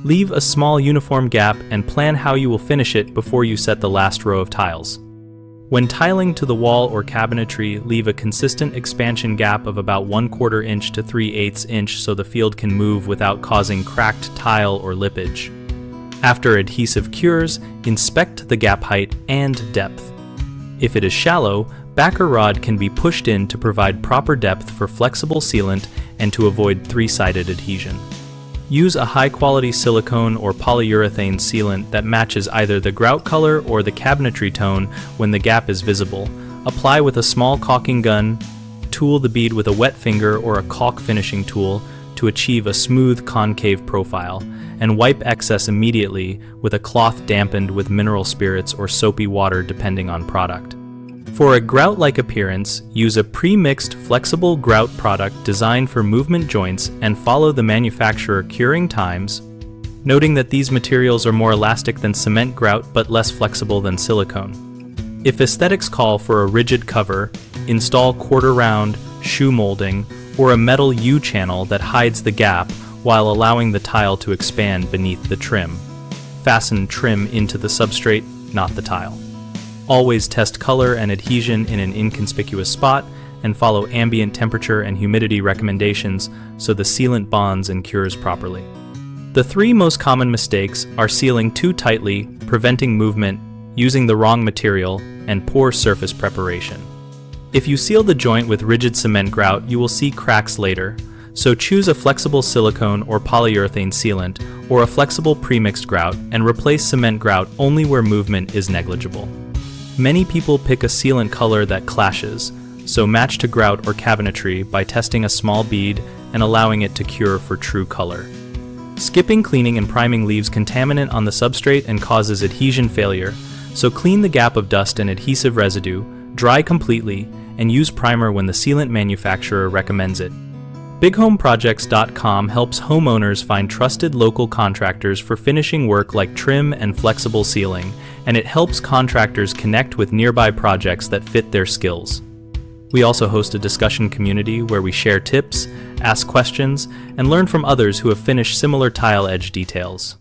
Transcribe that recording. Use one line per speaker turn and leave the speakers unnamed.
Leave a small uniform gap and plan how you will finish it before you set the last row of tiles. When tiling to the wall or cabinetry, leave a consistent expansion gap of about 1/4 inch to 3/8 inch so the field can move without causing cracked tile or lippage. After adhesive cures, inspect the gap height and depth. If it is shallow, backer rod can be pushed in to provide proper depth for flexible sealant and to avoid three-sided adhesion. Use a high-quality silicone or polyurethane sealant that matches either the grout color or the cabinetry tone when the gap is visible. Apply with a small caulking gun, tool the bead with a wet finger or a caulk finishing tool to achieve a smooth concave profile, and wipe excess immediately with a cloth dampened with mineral spirits or soapy water depending on product. For a grout-like appearance, use a pre-mixed flexible grout product designed for movement joints and follow the manufacturer curing times, noting that these materials are more elastic than cement grout but less flexible than silicone. If aesthetics call for a rigid cover, install quarter-round, shoe molding, or a metal U-channel that hides the gap while allowing the tile to expand beneath the trim. Fasten trim into the substrate, not the tile. Always test color and adhesion in an inconspicuous spot and follow ambient temperature and humidity recommendations so the sealant bonds and cures properly. The three most common mistakes are sealing too tightly, preventing movement, using the wrong material, and poor surface preparation. If you seal the joint with rigid cement grout, you will see cracks later, so choose a flexible silicone or polyurethane sealant or a flexible premixed grout and replace cement grout only where movement is negligible. Many people pick a sealant color that clashes, so match to grout or cabinetry by testing a small bead and allowing it to cure for true color. Skipping cleaning and priming leaves contaminant on the substrate and causes adhesion failure, so clean the gap of dust and adhesive residue, dry completely, and use primer when the sealant manufacturer recommends it. BigHomeProjects.com helps homeowners find trusted local contractors for finishing work like trim and flexible sealing, and it helps contractors connect with nearby projects that fit their skills. We also host a discussion community where we share tips, ask questions, and learn from others who have finished similar tile edge details.